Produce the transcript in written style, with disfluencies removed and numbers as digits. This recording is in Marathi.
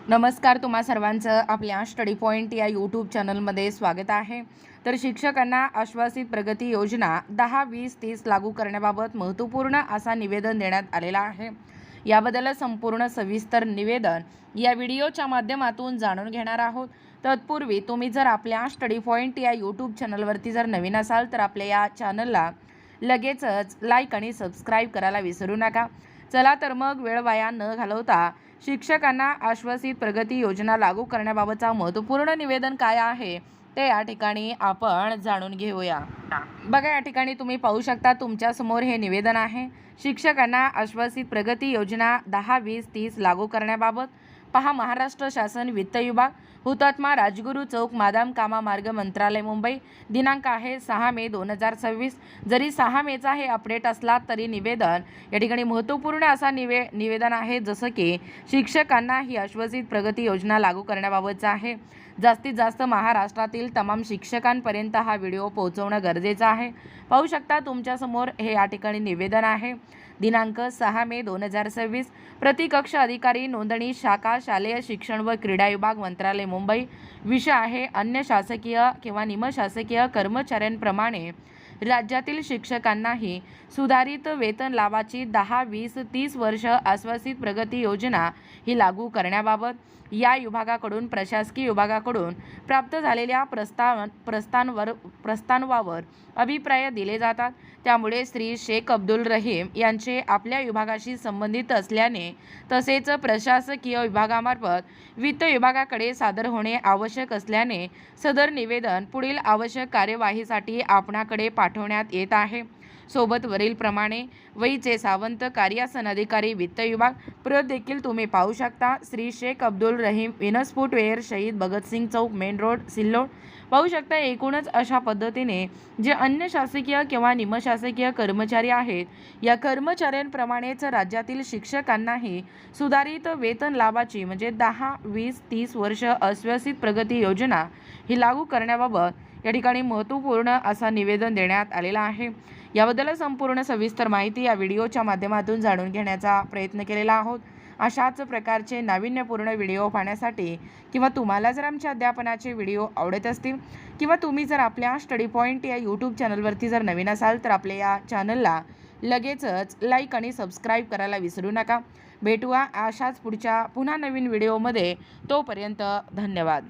नमस्कार, तुम्हा सर्वांचं आपल्या स्टडी पॉइंट या यूट्यूब चॅनलमध्ये स्वागत आहे। तर शिक्षकांना आश्वासित प्रगती योजना 10, 20, 30 लागू करण्याबाबत महत्त्वपूर्ण असा निवेदन देण्यात आलेला आहे। याबद्दल संपूर्ण सविस्तर निवेदन या व्हिडिओच्या माध्यमातून जाणून घेणार आहोत। तत्पूर्वी तुम्ही जर आपल्या स्टडी पॉइंट या यूट्यूब चॅनलवरती जर नवीन असाल तर आपल्या या चॅनलला लगेचच लाईक आणि सबस्क्राईब करायला विसरू नका। चला तर मग वेळ वाया न घालवता शिक्षकांना आश्वासित प्रगती योजना लागू करण्याबाबतचा महत्त्वपूर्ण निवेदन काय आहे ते या ठिकाणी आपण जाणून घेऊया। बघा, या ठिकाणी तुम्ही पाहू शकता, तुमच्या समोर हे निवेदन आहे। शिक्षकांना आश्वासित प्रगती योजना 10, 20, 30 लागू करण्याबाबत पहा, महाराष्ट्र शासन वित्त विभाग, हुतात्मा राजगुरू चौक, मादाम कामा मार्ग, मंत्रालय, मुंबई। दिनांक आहे 6 मे 2026। जरी 6 मेचा हे अपडेट असला तरी निवेदन या ठिकाणी महत्त्वपूर्ण असा निवेदन आहे, जसं की शिक्षकांना ही आश्वासित प्रगती योजना लागू करण्याबाबतचा आहे। जास्तीत जास्त महाराष्ट्रातील तमाम शिक्षकांपर्यंत हा व्हिडिओ पोहोचवणं गरजेचं आहे। पाहू शकता, तुमच्यासमोर हे या ठिकाणी निवेदन आहे। दिनांक 6 मे 2026। प्रतिकक्ष अधिकारी, नोंदणी शाखा, शालेय शिक्षण व क्रीडा विभाग, मंत्रालय, मुंबई। विषय आहे अन्य शासकीय किंवा निमशासकीय कर्मचाऱ्यांप्रमाणे राज्यातील शिक्षकांनाही सुधारित वेतन लाभाची 10, 20, 30 वर्ष आश्वासित प्रगती योजना ही लागू करण्याबाबत या विभागाकडून प्रशासकीय विभागाकडून प्राप्त झालेल्या प्रस्तावावर अभिप्राय दिले जातात। त्यामुळे श्री शेख अब्दुल रहीम यांचे आपल्या विभागाशी संबंधित असल्याने तसेच प्रशासकीय विभागामार्फत वित्त विभागाकडे सादर होणे आवश्यक असल्याने सदर निवेदन पुढील आवश्यक कार्यवाहीसाठी आपणाकडे पाठवण्यात येत आहे। सोबत वरील प्रमाणे वहीचे सावंत, कार्यासन अधिकारी, वित्त विभाग। प्रत देखील तुम्ही पाहू शकता। श्री शेख अब्दुल रहीम, विनस्फोट वेअर, शहीद भगतसिंग चौक, मेन रोड, सिल्लोड। पाहू शकता, एकूणच अशा पद्धतीने जे अन्य शासकीय किंवा निमशासकीय कर्मचारी आहेत, या कर्मचाऱ्यांप्रमाणेच राज्यातील शिक्षकांनाही सुधारित वेतन लाभाची म्हणजे 10, 20, 30 वर्ष आश्वासित प्रगती योजना ही लागू करण्याबाबत या ठिकाणी महत्त्वपूर्ण असा निवेदन देण्यात आलेला आहे। याबद्दल संपूर्ण सविस्तर माहिती या व्हिडिओच्या माध्यमातून जाणून घेण्याचा प्रयत्न केलेला आहोत। अशाच प्रकारचे नाविन्यपूर्ण व्हिडिओ पाहण्यासाठी किंवा तुम्हाला जर आमच्या अध्यापनाचे व्हिडिओ आवडत असतील किंवा तुम्ही जर आपल्या स्टडी पॉइंट या यूट्यूब चॅनलवरती जर नवीन असाल तर आपल्या या चॅनलला लगेचच लाईक आणि सबस्क्राईब करायला विसरू नका। भेटूया अशाच पुन्हा नवीन व्हिडिओमध्ये। तोपर्यंत धन्यवाद।